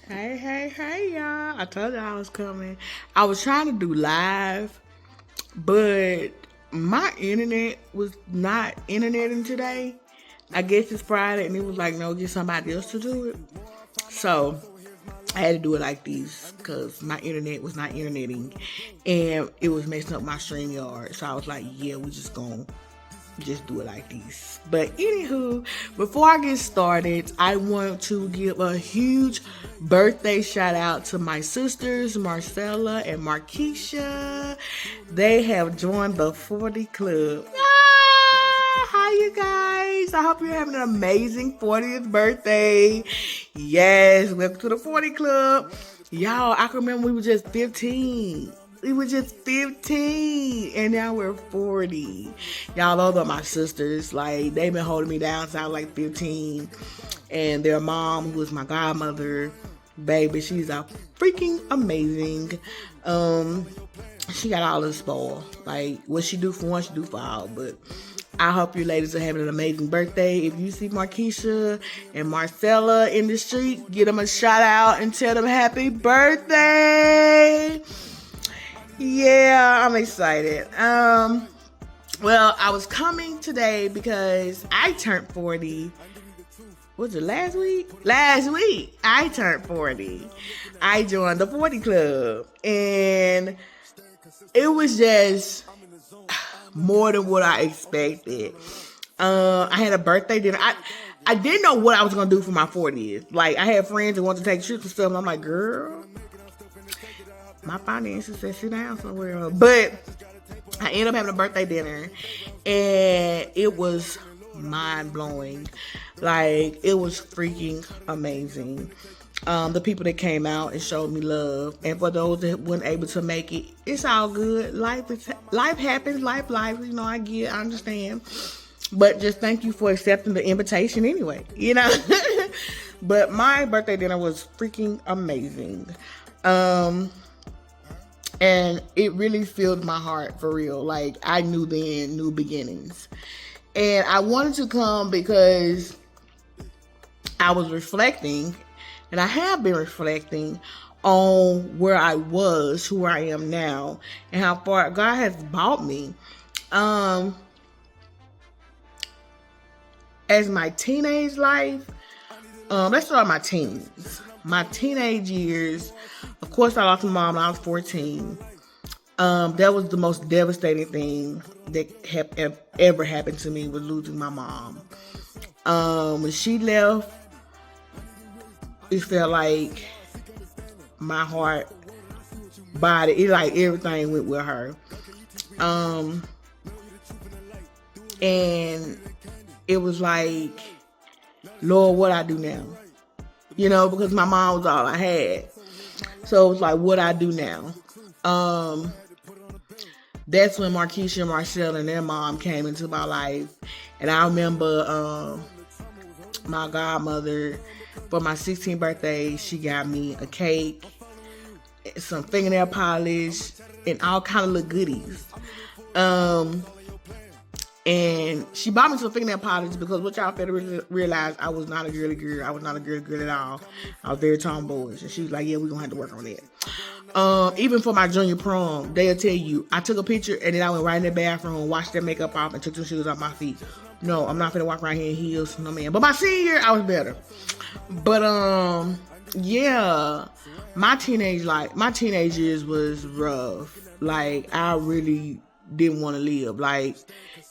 Hey, y'all. I told y'all I was coming. I was trying to do live, but my internet was not interneting today. I guess it's Friday, and it was like, no, get somebody else to do it. So I had to do it like this because my internet was not interneting, and it was messing up my StreamYard. So I was like, yeah, we just do it like this. But anywho, before I get started, I want to give a huge birthday shout out to my sisters, Marcella and Markeisha. They have joined the 40 Club. Hi, you guys. I hope you're having an amazing 40th birthday. Yes, welcome to the 40 Club. Y'all, I can remember we were just 15. We were just 15 and now we're 40. Y'all, those are my sisters. Like, they've been holding me down since I was like 15. And their mom, who is my godmother, baby, she's a freaking amazing. She got all the spoil. Like, what she do for one, she do for all. But I hope you ladies are having an amazing birthday. If you see Markeisha and Marcella in the street, give them a shout out and tell them happy birthday. Yeah, I'm excited. Well, I was coming today because I turned 40. Was it last week? Last week, I turned 40. I joined the 40 Club, and it was just more than what I expected. I had a birthday dinner. I didn't know what I was going to do for my 40th. Like, I had friends that wanted to take trips and stuff, and I'm like, girl, my finances said sit down somewhere. But I ended up having a birthday dinner, and it was mind-blowing. Like, it was freaking amazing. The people that came out and showed me love, and for those that weren't able to make it, it's all good. Life happens. Life. You know, I understand. But just thank you for accepting the invitation anyway. You know. But my birthday dinner was freaking amazing. And it really filled my heart for real. Like, I knew then, new beginnings. And I wanted to come because I was reflecting, and I have been reflecting on where I was, who I am now, and how far God has brought me. As my teenage life, let's start my teens. My teenage years, of course, I lost my mom when I was 14. That was the most devastating thing that ever happened to me, was losing my mom. When she left, it felt like my heart, body, it like everything went with her. And it was like, Lord, what I do now? You know, because my mom was all I had. So it was like, what I do now? That's when Markeisha, Marcel, and their mom came into my life. And I remember my godmother, for my 16th birthday, she got me a cake, some fingernail polish, and all kind of little goodies. And she bought me some fingernail polish because what y'all fail to realize, I was not a girly girl. I was not a girly girl at all. I was very tomboyish. And she was like, yeah, we're going to have to work on that. Even for my junior prom, they'll tell you, I took a picture and then I went right in the bathroom, washed their makeup off, and took some shoes off my feet. No, I'm not finna walk around here in heels, no man. But my senior year, I was better. But, yeah, my teenage years was rough. Like, I really didn't want to live. Like,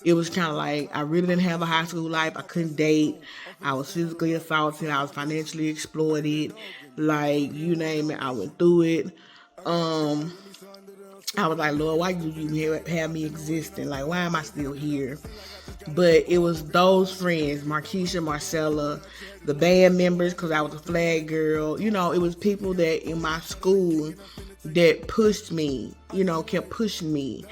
it was kind of like, I really didn't have a high school life. I couldn't date. I was physically assaulted. I was financially exploited. Like, you name it, I went through it. I was like, Lord, why did you have me existing? Like, why am I still here? But it was those friends, Markeisha, Marcella, the band members, because I was a flag girl. You know, it was people that in my school that pushed me, you know, kept pushing me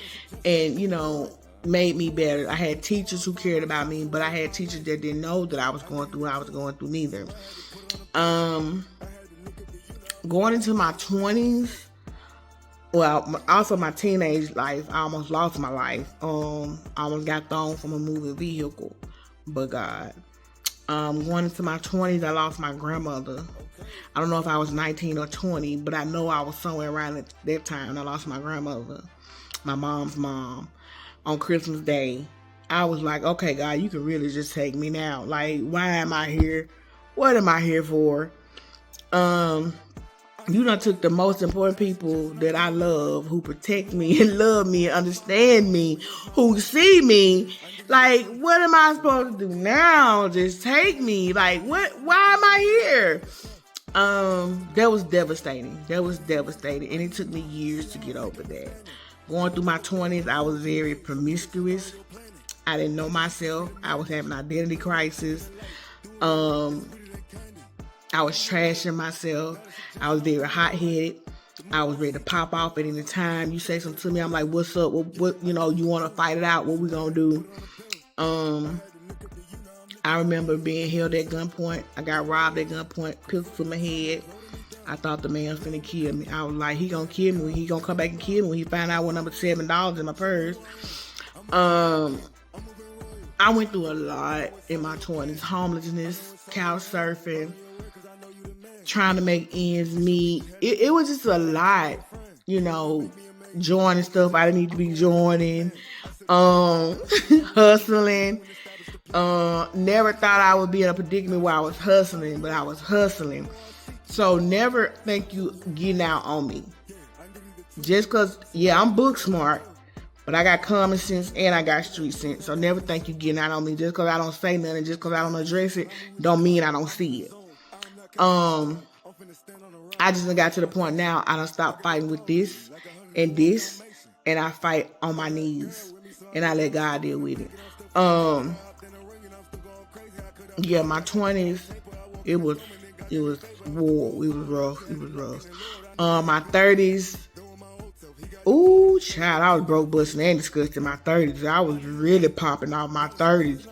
and, you know, made me better. I had teachers who cared about me, but I had teachers that didn't know that I was going through what I was going through neither. Going into my 20s, well, also my teenage life, I almost lost my life. I almost got thrown from a moving vehicle, but God. Going into my 20s, I lost my grandmother. I don't know if I was 19 or 20, but I know I was somewhere around at that time. I lost my grandmother, my mom's mom, on Christmas Day. I was like, okay, God, you can really just take me now. Like, why am I here? What am I here for? You done took the most important people that I love, who protect me and love me and understand me, who see me. Like, what am I supposed to do now? Just take me. Like, what? Why am I here? That was devastating. And it took me years to get over that. Going through my 20s, I was very promiscuous. I didn't know myself. I was having an identity crisis. I was trashing myself. I was very hot-headed. I was ready to pop off at any time. You say something to me, I'm like, what's up? What you want to fight it out? What we gonna do? I remember being held at gunpoint. I got robbed at gunpoint, pistol to my head. I thought the man was finna kill me. I was like, he gonna kill me. He gonna come back and kill me when he find out what number $7 in my purse. I went through a lot in my 20s. Homelessness, couch surfing, trying to make ends meet. It was just a lot, joining stuff I didn't need to be joining, hustling. Never thought I would be in a predicament where I was hustling, but I was hustling. So never think you getting out on me. Just because, I'm book smart, but I got common sense and I got street sense. So never think you getting out on me. Just because I don't say nothing, just because I don't address it, don't mean I don't see it. I just got to the point now, I done stopped fighting with this, and I fight on my knees, and I let God deal with it. My 20s, it was war. It was rough. My 30s, ooh, child, I was broke, busting, and disgusted in my 30s. I was really popping off my 30s.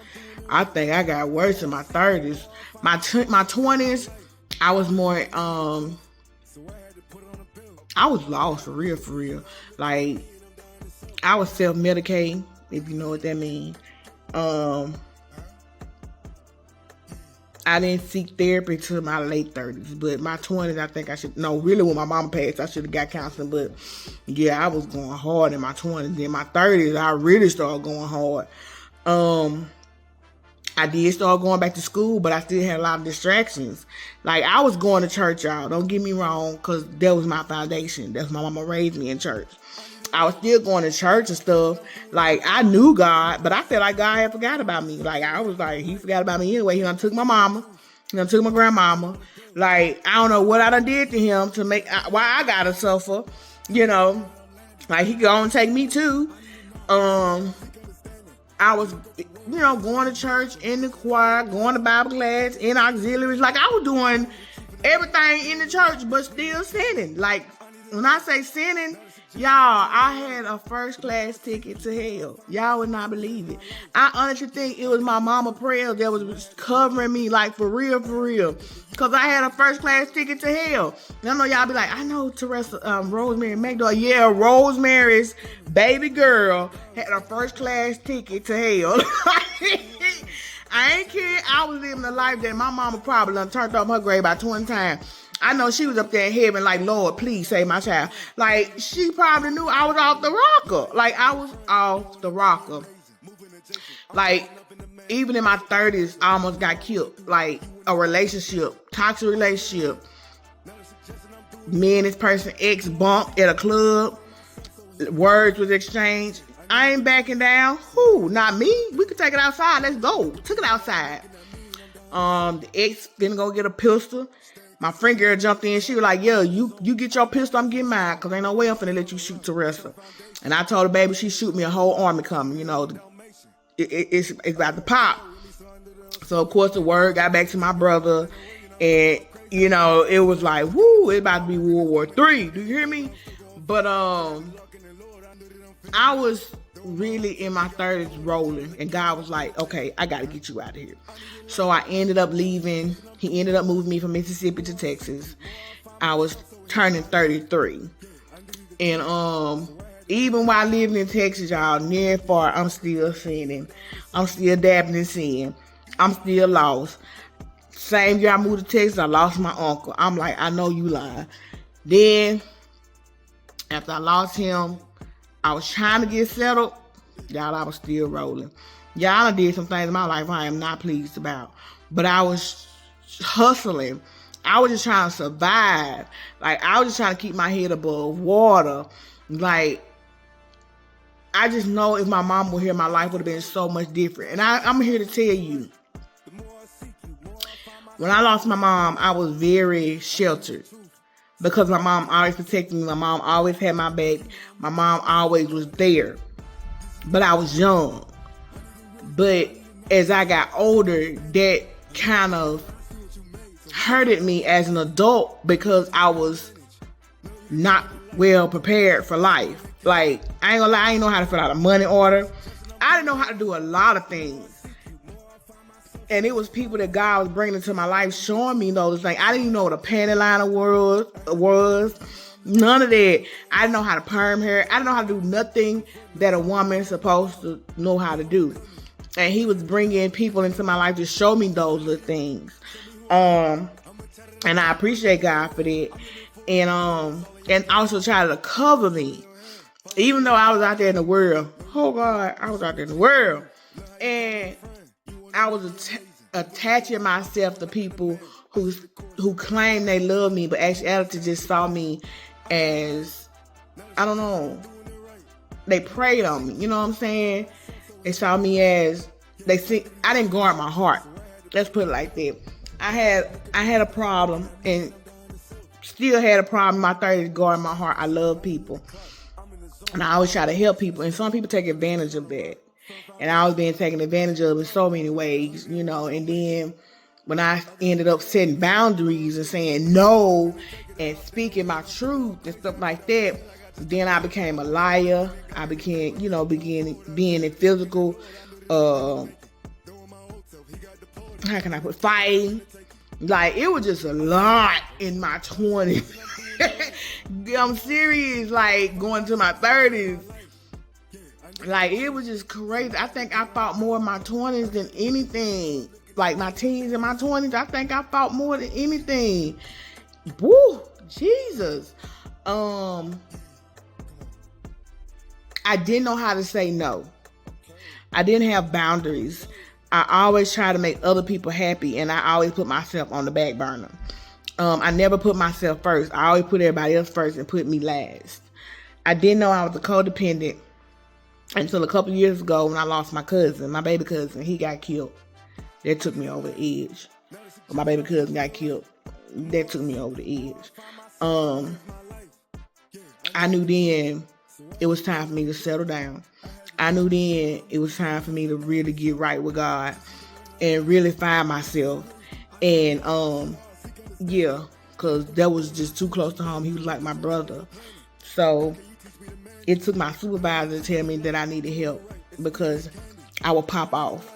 I think I got worse in my 30s. My 20s, I was more, I was lost for real. Like, I was self-medicating, if you know what that means. I didn't seek therapy till my late 30s, but my 20s, I think I should, really when my mama passed, I should have got counseling, but I was going hard in my 20s. In my 30s, I really started going hard. I did start going back to school, but I still had a lot of distractions. Like, I was going to church, y'all. Don't get me wrong, because that was my foundation. That's my mama raised me in church. I was still going to church and stuff. Like, I knew God, but I felt like God had forgot about me. Like, I was like, he forgot about me anyway. He done took my mama. He done took my grandmama. Like, I don't know what I done did to him to make, why I gotta suffer. Like, he gonna take me too. I was, going to church, in the choir, going to Bible class, in auxiliaries. Like, I was doing everything in the church, but still sinning. Like, when I say sinning, y'all, I had a first class ticket to hell. Y'all would not believe it. I honestly think it was my mama prayers that was covering me, like, for real. Because I had a first class ticket to hell. And I know y'all be like, I know Teresa, Rosemary McDowell. Yeah, Rosemary's baby girl had a first class ticket to hell. I ain't kidding. I was living a life that my mama probably done turned off her grave about 20 times. I know she was up there in heaven like, Lord, please save my child. Like, she probably knew I was off the rocker. Like, I was off the rocker. Like, even in my 30s, I almost got killed. Like, a relationship, toxic relationship. Me and this person, ex, bumped at a club. Words was exchanged. I ain't backing down. Who? Not me. We could take it outside. Let's go. Took it outside. The ex finna go get a pistol. My friend girl jumped in. She was like, yo, you get your pistol, I'm getting mine. Because ain't no way I'm finna let you shoot Teresa. And I told her, baby, she shoot me, a whole army coming. It's about to pop. So, of course, the word got back to my brother. And, it was like, whoo, it's about to be World War III. Do you hear me? But, I was really in my 30s rolling. And God was like, okay, I got to get you out of here. So I ended up leaving. He ended up moving me from Mississippi to Texas. I was turning 33. And even while living in Texas, y'all, near and far, I'm still sinning. I'm still dabbing in sin. I'm still lost. Same year I moved to Texas, I lost my uncle. I'm like, I know you lying. Then, after I lost him, I was trying to get settled. Y'all, I was still rolling. Y'all, I did some things in my life I am not pleased about. But I was hustling. I was just trying to survive. Like, I was just trying to keep my head above water. Like, I just know if my mom were here, my life would have been so much different. And I'm here to tell you, when I lost my mom, I was very sheltered because my mom always protected me. My mom always had my back. My mom always was there. But I was young. But as I got older, that kind of hurted me as an adult because I was not well prepared for life. Like, I ain't gonna lie, I didn't know how to fill out a money order. I didn't know how to do a lot of things. And it was people that God was bringing into my life showing me those things. I didn't even know what a panty liner was. None of that. I didn't know how to perm hair. I didn't know how to do nothing that a woman's supposed to know how to do. And he was bringing people into my life to show me those little things. And I appreciate God for that. And also try to cover me. Even though I was out there in the world. Oh God, I was out there in the world. And I was attaching myself to people who claim they love me, but actually just saw me as, I don't know, they preyed on me. You know what I'm saying? They saw me as, I didn't guard my heart. Let's put it like that. I had a problem and still had a problem in my 30s guarding my heart. I love people. And I always try to help people. And some people take advantage of that. And I was being taken advantage of in so many ways, you know. And then when I ended up setting boundaries and saying no and speaking my truth and stuff like that, then I became a liar. I began being in physical, how can I put, fighting. Like, it was just a lot in my 20s. I'm serious, like, going to my 30s. Like, it was just crazy. I think I fought more in my 20s than anything. Like, my teens and my 20s, I think I fought more than anything. Woo! Jesus. I didn't know how to say no. I didn't have boundaries. I always try to make other people happy, and I always put myself on the back burner. I never put myself first. I always put everybody else first and put me last. I didn't know I was a codependent until a couple years ago when I lost my cousin, my baby cousin. He got killed. That took me over the edge. When my baby cousin got killed, that took me over the edge. I knew then it was time for me to settle down. I knew then it was time for me to really get right with God and really find myself. And yeah, because that was just too close to home. He was like my brother. So it took my supervisor to tell me that I needed help because I would pop off.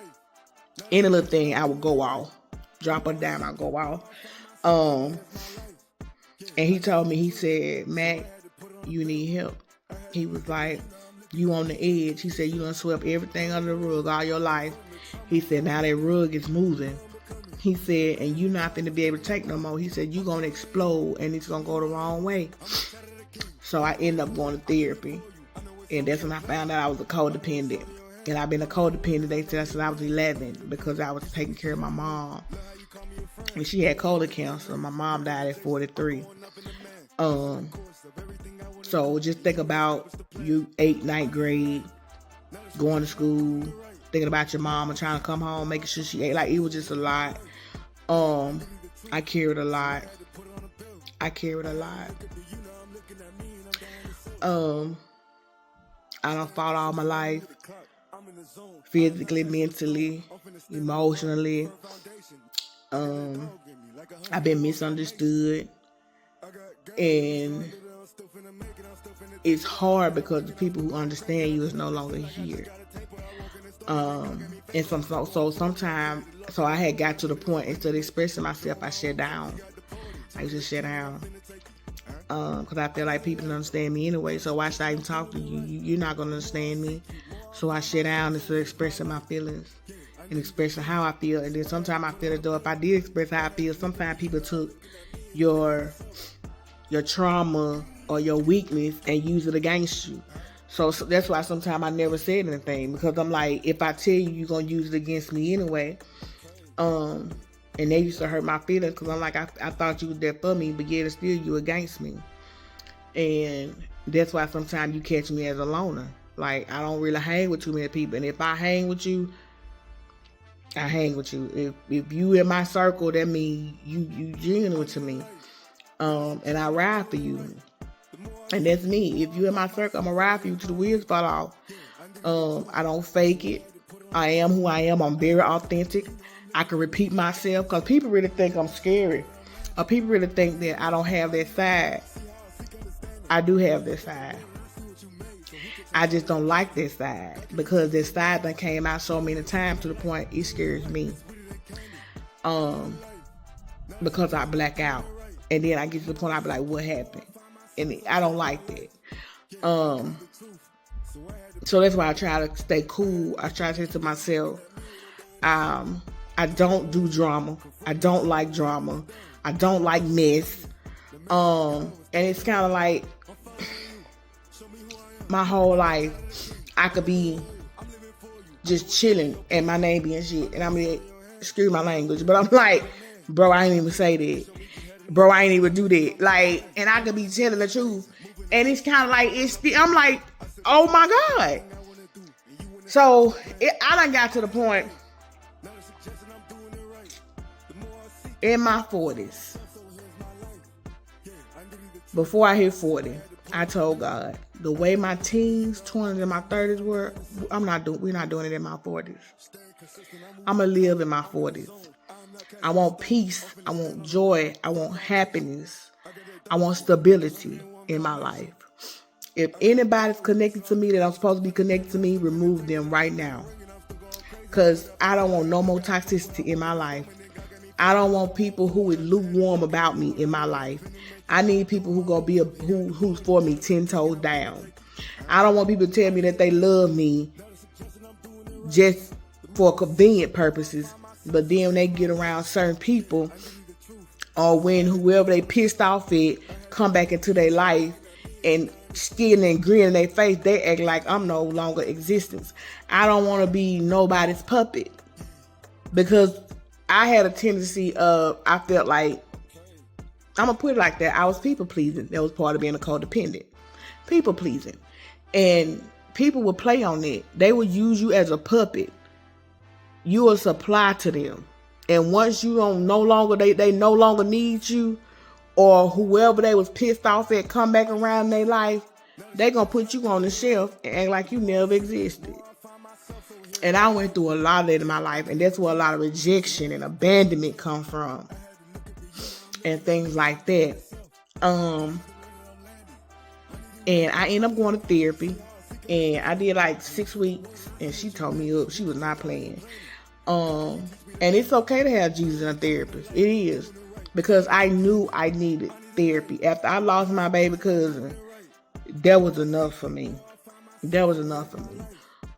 Any little thing, I would go off. Drop a dime, I'd go off. And he told me, he said, Mac, you need help. He was like, you on the edge. He said, you done swept everything under the rug all your life. He said, now that rug is moving. He said, and you not finna be able to take no more. He said, you gonna explode and it's gonna go the wrong way. So I ended up going to therapy. And that's when I found out I was a codependent. And I've been a codependent, they said, since I was 11 because I was taking care of my mom. And she had colon cancer. My mom died at 43. So just think about you 8th, 9th grade, going to school, thinking about your mom and trying to come home, making sure she ate. Like, it was just a lot. I carried a lot. I done fought all my life. Physically, mentally, emotionally. I've been misunderstood. And it's hard because the people who understand you is no longer here. And sometimes I had got to the point, instead of expressing myself, I shut down. I used to shut down. Because I feel like people don't understand me anyway, so why should I even talk to you? You're not going to understand me. So I shut down instead of expressing my feelings. and expressing how I feel. And then sometimes I feel as though if I did express how I feel, sometimes people took your trauma or your weakness and use it against you. So that's why sometimes I never said anything, because I'm like, if I tell you, you're going to use it against me anyway. And they used to hurt my feelings, because I'm like, I thought you was there for me, but yet still you against me. And that's why sometimes you catch me as a loner. Like, I don't really hang with too many people. And if I hang with you, I hang with you. If you in my circle, that means you genuine to me. And I ride for you. And that's me. If you in my circle, I'm gonna ride for you till the wheels fall off. I don't fake it. I am who I am. I'm very authentic. I can repeat myself, because people really think I'm scary. Or people really think that I don't have that side. I do have that side. I just don't like that side, because this side done came out so many times to the point it scares me. Because I black out. And then I get to the point I be like, what happened? And I don't like that. So that's why I try to stay cool. I try to say to myself, I don't do drama. I don't like drama. I don't like mess. And it's kind of like my whole life, I could be just chilling and my name being shit. And I'm like, excuse my language, but I'm like, bro, I ain't even say that. Bro, I ain't even do that. Like, and I could be telling the truth. And it's kind of like, I'm like, oh my God. So I done got to the point in my 40s. Before I hit 40, I told God, the way my teens, 20s, and my 30s were, we're not doing it in my 40s. I'm going to live in my 40s. I want peace. I want joy. I want happiness. I want stability in my life. If anybody's connected to me that I'm supposed to be connected to me, remove them right now. Because I don't want no more toxicity in my life. I don't want people who is lukewarm about me in my life. I need people who gonna be who's for me 10 toes down. I don't want people to tell me that they love me just for convenient purposes, but then when they get around certain people, or when whoever they pissed off at come back into their life and skin and grin in their face, they act like I'm no longer existence. I don't want to be nobody's puppet, because I had a tendency of, I felt like, I'm going to put it like that, I was people pleasing. That was part of being a codependent. People pleasing. And people would play on it. They would use you as a puppet. You will supply to them. And once you don't no longer, they no longer need you, or whoever they was pissed off at come back around in their life, they going to put you on the shelf and act like you never existed. And I went through a lot of that in my life, and that's where a lot of rejection and abandonment come from, and things like that. And I ended up going to therapy, and I did like 6 weeks, and she told me up. She was not playing. And it's okay to have Jesus and a therapist. It is, because I knew I needed therapy. After I lost my baby cousin, that was enough for me.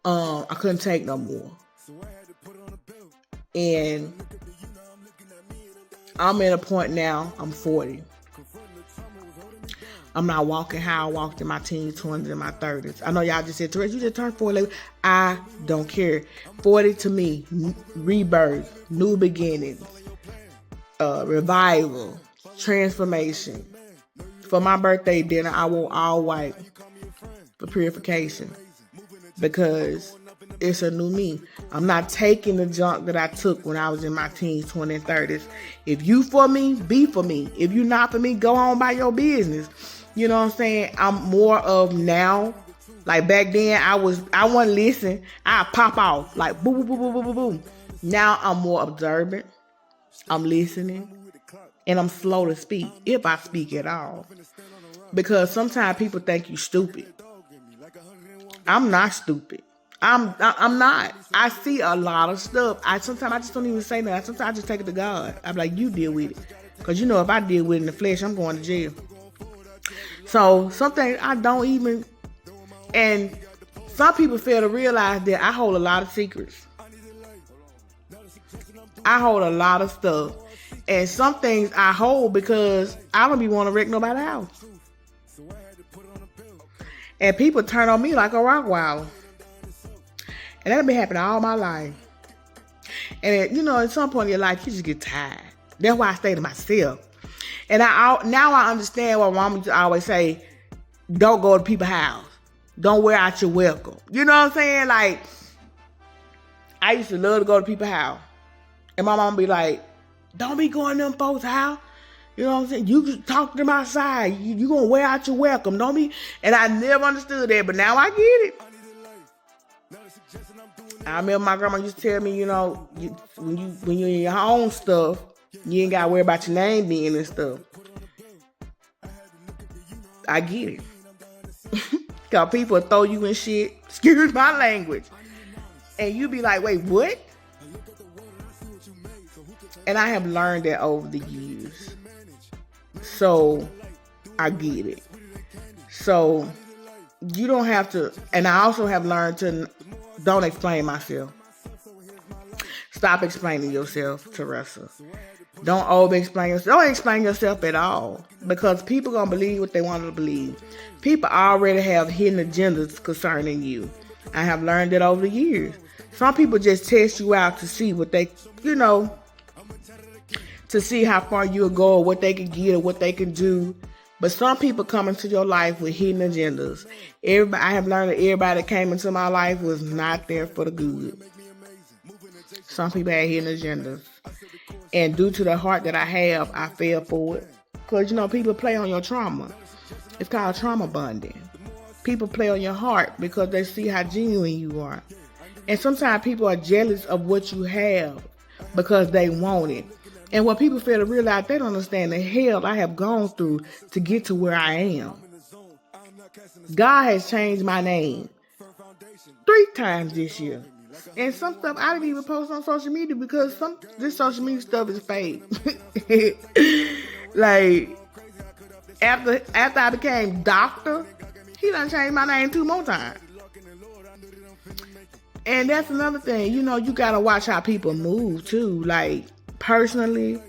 I couldn't take no more. And I'm at a point now, I'm 40. I'm not walking how I walked in my teens, 20s, and my 30s. I know y'all just said, Therese, you just turned 40. I don't care. 40 to me, rebirth, new beginnings, revival, transformation. For my birthday dinner, I wore all white for purification, because it's a new me. I'm not taking the junk that I took when I was in my teens, 20s, and 30s. If you for me, be for me. If you not for me, go on by your business. You know what I'm saying? I'm more of now. Like back then, I wouldn't listen. I pop off like boom, boom, boom, boom, boom, boom. Now I'm more observant. I'm listening, and I'm slow to speak, if I speak at all. Because sometimes people think you stupid. I'm not stupid. I'm not. I see a lot of stuff. Sometimes I just don't even say nothing. Sometimes I just take it to God. I'm like, you deal with it. Because you know, if I deal with it in the flesh, I'm going to jail. So something I don't even, and some people fail to realize that I hold a lot of secrets. I hold a lot of stuff. And some things I hold because I don't be want to wreck nobody's house. And people turn on me like a rock wall. And that'll be happening all my life. And at some point in your life, you just get tired. That's why I stay to myself. And now I understand why Mama used to always say, don't go to people's house. Don't wear out your welcome. You know what I'm saying? Like, I used to love to go to people's house. And my mom be like, don't be going to them folks' house. You know what I'm saying? You can talk to them outside. You going to wear out your welcome. Don't be. And I never understood that, but now I get it. I remember my grandma used to tell me, when you're in your own stuff, you ain't got to worry about your name being and stuff. I get it. Because people throw you in shit. Excuse my language. And you be like, wait, what? And I have learned that over the years. So, I get it. So, you don't have to, and I also have learned to don't explain myself. Stop explaining yourself, Teresa. Don't over-explain yourself. Don't explain yourself at all. Because people going to believe what they want to believe. People already have hidden agendas concerning you. I have learned that over the years. Some people just test you out to see what they, to see how far you'll go or what they can get or what they can do. But some people come into your life with hidden agendas. I have learned that everybody that came into my life was not there for the good. Some people had hidden agendas. And due to the heart that I have, I fell for it. Because, people play on your trauma. It's called trauma bonding. People play on your heart because they see how genuine you are. And sometimes people are jealous of what you have because they want it. And what people fail to realize, they don't understand the hell I have gone through to get to where I am. God has changed my name 3 times this year. And some stuff I didn't even post on social media because this social media stuff is fake. Like, after I became doctor, he done changed my name 2 more times. And that's another thing, you gotta watch how people move too. Like, personally,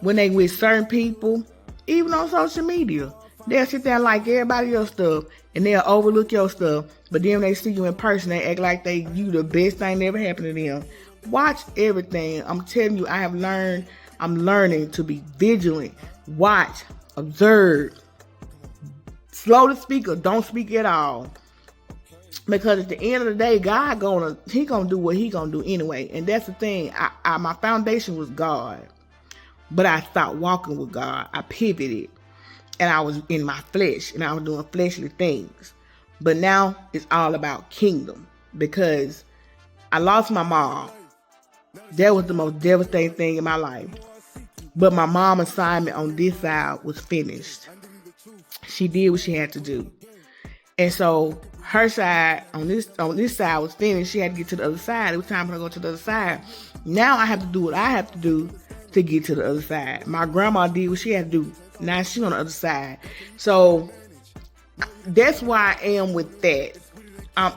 when they with certain people, even on social media, they'll sit there and like everybody else's stuff, and they'll overlook your stuff. But then when they see you in person, they act like you the best thing that ever happened to them. Watch everything. I'm telling you, I'm learning to be vigilant. Watch, observe, slow to speak or don't speak at all. Because at the end of the day, God He gonna do what He gonna do anyway. And that's the thing. My foundation was God. But I stopped walking with God. I pivoted. And I was in my flesh. And I was doing fleshly things. But now it's all about kingdom. Because I lost my mom. That was the most devastating thing in my life. But my mom's assignment on this side was finished. She did what she had to do. And so her side on this side was finished. She had to get to the other side. It was time for her to go to the other side. Now I have to do what I have to do to get to the other side. My grandma did what she had to do. Now she's on the other side. So that's why I am with that. I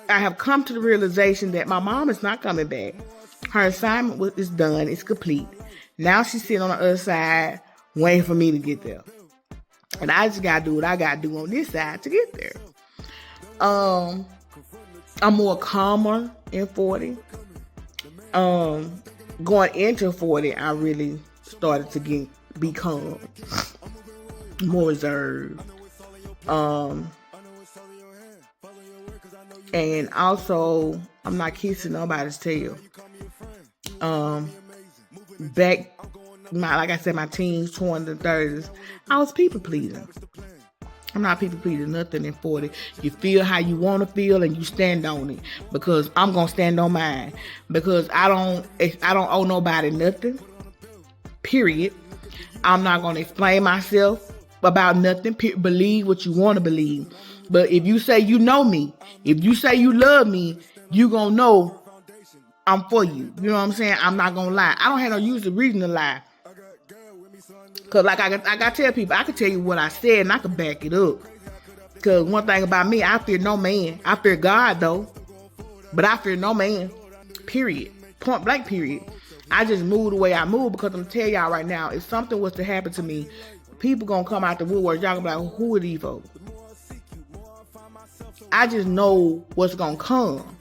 have come to the realization that my mom is not coming back. Her assignment is done. It's complete. Now she's sitting on the other side waiting for me to get there. And I just gotta do what I gotta do on this side to get there. I'm more calmer in 40. Going into 40, I really started to be calm, more reserved. And also, I'm not kissing nobody's tail. Back, like I said, my teens, 20s, and 30s, I was people pleasing. I'm not people pleasing nothing in 40. You feel how you want to feel and you stand on it. Because I'm going to stand on mine. Because I don't owe nobody nothing. Period. I'm not going to explain myself about nothing. Believe what you want to believe. But if you say you know me, if you say you love me, you going to know I'm for you. You know what I'm saying? I'm not going to lie. I don't have no use or reason to lie. Because like I tell people, I can tell you what I said and I can back it up. Because one thing about me, I fear no man. I fear God though. But I fear no man. Period. Point blank period. I just move the way I move because I'm telling y'all right now, if something was to happen to me, people gonna come out the woodwork. Y'all gonna be like, who are these folks? I just know what's gonna come.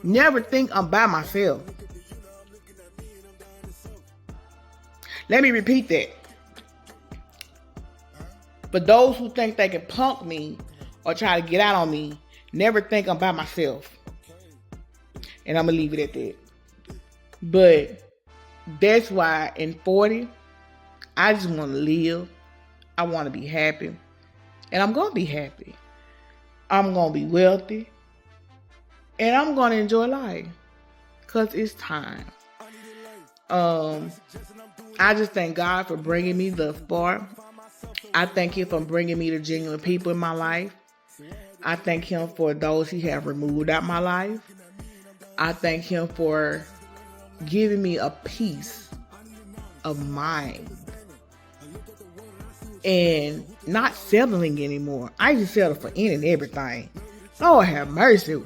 Never think I'm by myself. Let me repeat that. But those who think they can punk me or try to get out on me, never think I'm by myself. And I'm going to leave it at that. But that's why in 40, I just want to live. I want to be happy. And I'm going to be happy. I'm going to be wealthy. And I'm going to enjoy life. Because it's time. I just thank God for bringing me thus far. I thank Him for bringing me the genuine people in my life. I thank Him for those He have removed out my life. I thank Him for giving me a peace of mind and not settling anymore. I just settle for any and everything. Lord have mercy.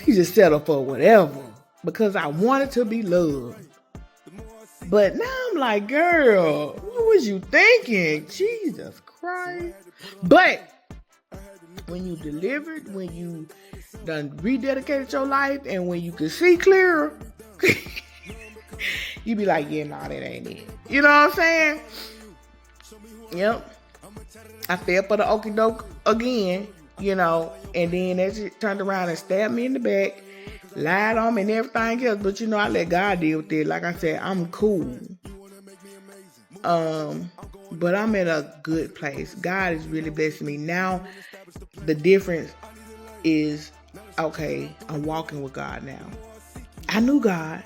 I just settle for whatever because I wanted to be loved. But now I'm like, girl, what was you thinking? Jesus Christ. But when you delivered, when you done rededicated your life, and when you can see clearer, you be like, yeah, nah, that ain't it. You know what I'm saying? Yep. I fell for the okie doke again, you know, and then that shit turned around and stabbed me in the back. Lied on me and everything else, but you know, I let God deal with it. Like I said, I'm cool. But I'm in a good place. God is really blessing me. Now, the difference is, okay, I'm walking with God now. I knew God,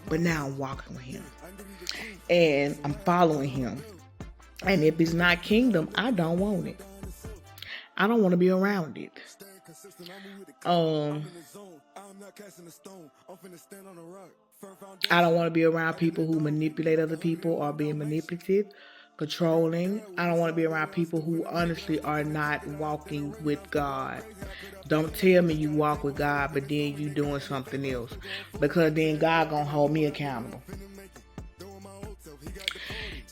but now I'm walking with Him. And I'm following Him. And if it's not kingdom, I don't want it. I don't want to be around it. I don't want to be around people who manipulate other people or being manipulative, controlling. I don't want to be around people who honestly are not walking with God. Don't tell me you walk with God, but then you doing something else, because then God gonna hold me accountable.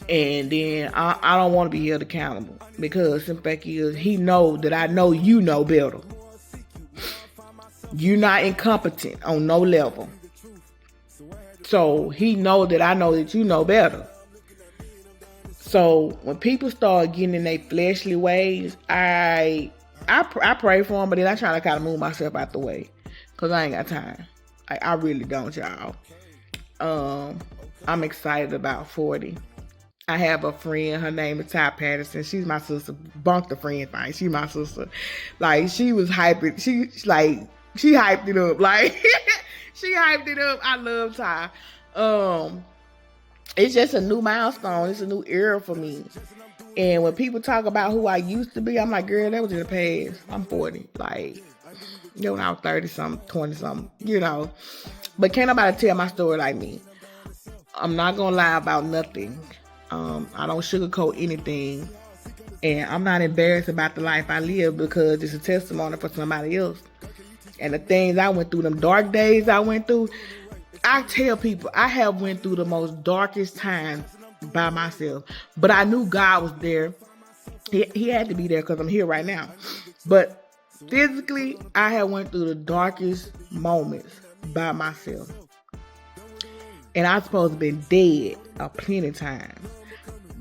And then I don't want to be held accountable, because in fact He know that I know you know better. You're not incompetent on no level. So He know that I know that you know better. So when people start getting in their fleshly ways, I pray for them, but then I try to kind of move myself out the way, because I ain't got time. I really don't, y'all. I'm excited about 40. I have a friend, her name is Ty Patterson. She's my sister. Bunk the friend thing. She my sister. Like, she was hyping. She hyped it up. Like, she hyped it up. I love Ty. It's just a new milestone. It's a new era for me. And when people talk about who I used to be, I'm like, girl, that was in the past. I'm 40. Like, you know, when I was 30-something, 20-something, you know. But can't nobody tell my story like me. I'm not going to lie about nothing. I don't sugarcoat anything. And I'm not embarrassed about the life I live, because it's a testimony for somebody else. And the things I went through, them dark days I went through, I tell people I have went through the most darkest times by myself. But I knew God was there. He had to be there, because I'm here right now. But physically, I have went through the darkest moments by myself. And I'm supposed to be dead a plenty of times,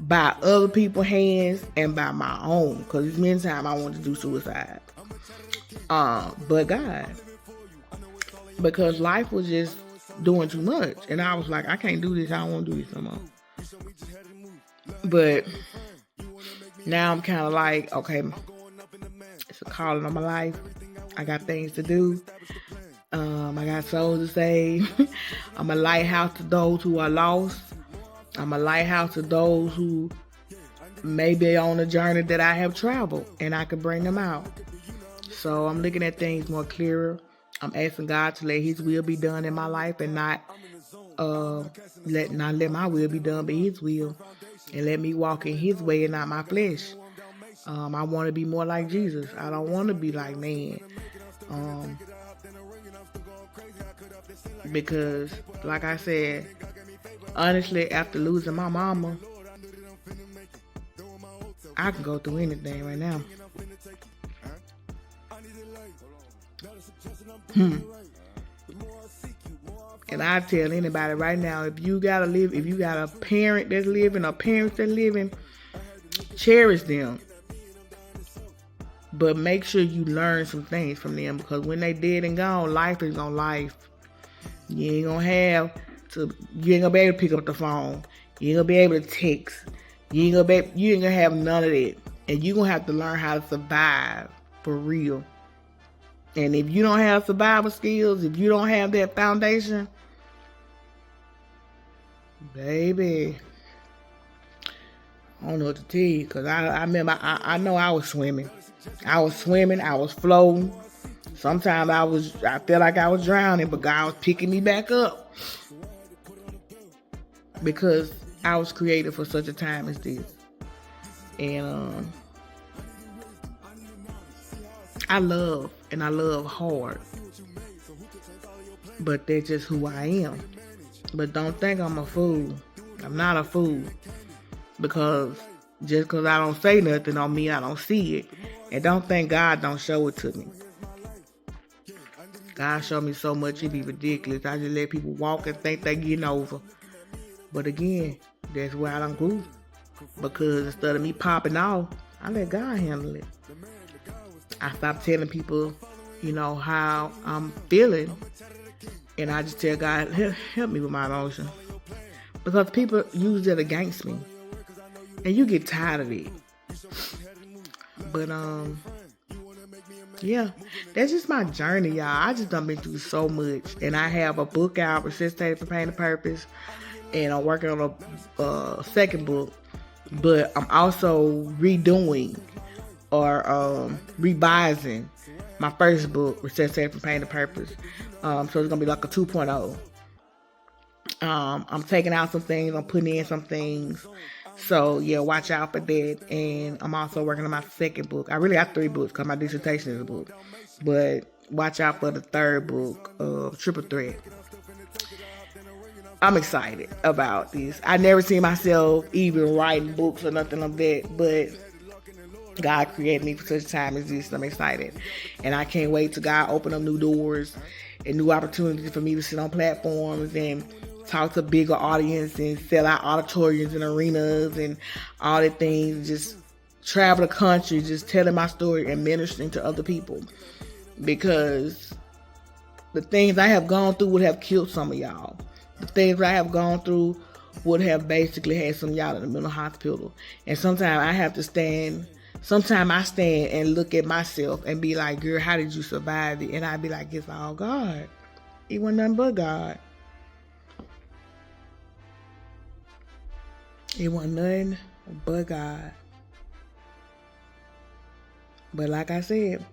by other people's hands and by my own, because it's many times I wanted to do suicide. But God, because life was just doing too much, and I was like, I can't do this. I don't want to do this no more. But now I'm kind of like, okay, it's a calling on my life. I got things to do. I got souls to save. I'm a lighthouse to those who are lost. I'm a lighthouse to those who may be on a journey that I have traveled, and I can bring them out. So I'm looking at things more clearer. I'm asking God to let His will be done in my life, and not let my will be done, but His will, and let me walk in His way and not my flesh. I want to be more like Jesus. I don't want to be like man. Because, like I said, honestly, after losing my mama, I can go through anything right now. And I tell anybody right now, if you got a parent that's living or parents that's living, cherish them. But make sure you learn some things from them, because when they dead and gone, life is on life. You ain't gonna be able to pick up the phone. You ain't gonna be able to text. You ain't gonna have none of that. And you gonna have to learn how to survive for real. And if you don't have survival skills, if you don't have that foundation, baby, I don't know what to tell you. Because I remember, I know I was swimming. I was floating. Sometimes I felt like I was drowning, but God was picking me back up. Because I was created for such a time as this. And I love hard. But that's just who I am. But don't think I'm a fool. I'm not a fool. Because just because I don't say nothing on me, I don't see it. And don't think God don't show it to me. God showed me so much, it be ridiculous. I just let people walk and think they getting over. But again, that's where I done grew. Because instead of me popping off, I let God handle it. I stopped telling people, how I'm feeling. And I just tell God, help me with my emotions. Because people use it against me. And you get tired of it. But, yeah, that's just my journey, y'all. I just done been through so much. And I have a book out, Resuscitated for Pain and Purpose. And I'm working on a second book. But I'm also redoing or revising my first book, Resuscitated for Pain and Purpose. So it's going to be like a 2.0. I'm taking out some things. I'm putting in some things. So, yeah, watch out for that. And I'm also working on my second book. I really got 3 books because my dissertation is a book. But watch out for the third book, Triple Threat. I'm excited about this. I never seen myself even writing books or nothing like that. But God created me for such a time as this. I'm excited. And I can't wait till God open up new doors and new opportunities for me to sit on platforms and talk to bigger audience and sell out auditoriums and arenas and all the things. Just travel the country, just telling my story and ministering to other people. Because the things I have gone through would have killed some of y'all. The things I have gone through would have basically had some of y'all in the mental hospital. And sometimes I have to stand. Sometimes I stand and look at myself and be like, girl, how did you survive it? And I be like, it's all God. It wasn't nothing but God. It wasn't nothing but God. But like I said,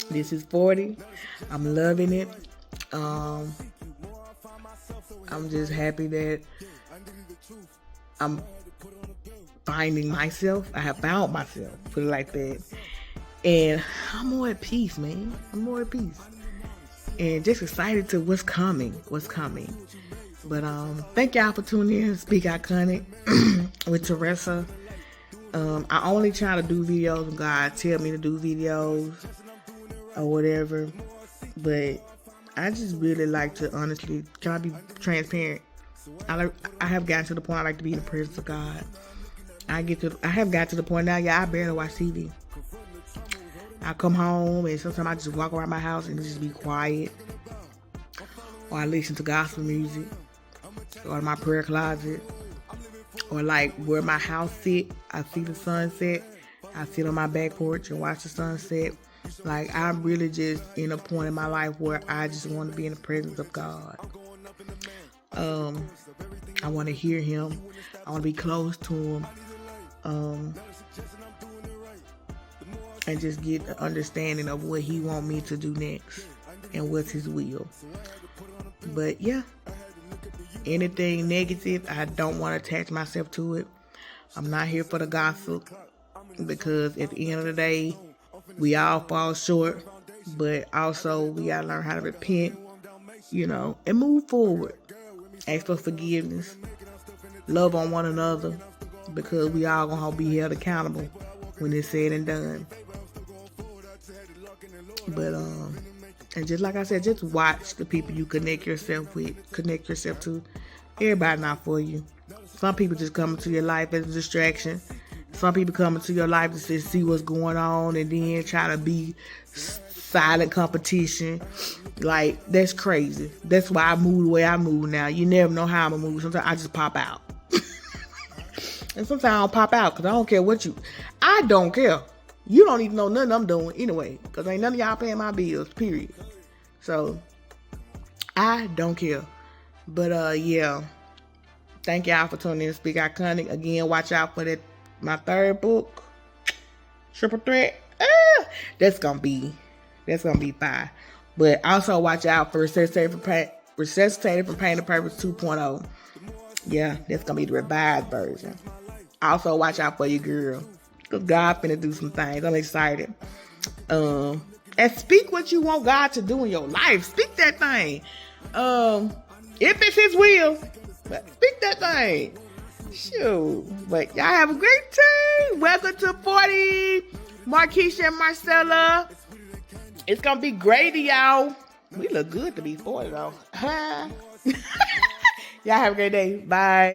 this is 40. I'm loving it. I'm just happy that I'm finding myself. I have found myself, put it like that. And I'm more at peace, man. I'm more at peace. And just excited to what's coming. But thank y'all for tuning in to Speak Iconic with Teresa. I only try to do videos when God tell me to do videos or whatever. But I just really like to honestly, can I be transparent? I have gotten to the point I like to be in the presence of God. I have got to the point now, I barely watch TV. I come home and sometimes I just walk around my house and just be quiet. Or I listen to gospel music. Or in my prayer closet. Or like where my house sit, I see the sunset. I sit on my back porch and watch the sunset. Like, I'm really just in a point in my life where I just want to be in the presence of God. I want to hear Him. I want to be close to Him. And just get an understanding of what He want me to do next and what's His will. But yeah, anything negative, I don't want to attach myself to it. I'm not here for the gossip, because at the end of the day, we all fall short, but also we gotta learn how to repent and move forward. Ask for forgiveness. Love on one another, because we all gonna be held accountable when it's said and done. But and just like I said, just watch the people you connect yourself to. Everybody not for you. Some people just come into your life as a distraction. Some people come into your life to see what's going on and then try to be silent competition. Like, that's crazy. That's why I move the way I move now. You never know how I'm gonna move. Sometimes I just pop out. And sometimes I don't pop out because I don't care I don't care. You don't even know nothing I'm doing anyway, because ain't none of y'all paying my bills, period. So, I don't care. But, yeah. Thank y'all for tuning in to Speak Iconic. Again, watch out for my third book, Triple Threat. That's gonna be fire. But also watch out for Resuscitated from Pain to Purpose 2.0. Yeah, that's gonna be the revised version. Also watch out for your girl, because God finna do some things. I'm excited. And speak what you want God to do in your life. Speak that thing. If it's His will, but speak that thing. Shoot. But y'all have a great time. Welcome to 40. Markeisha and Marcella. It's gonna be great, y'all. We look good to be 40 though. Y'all have a great day. Bye.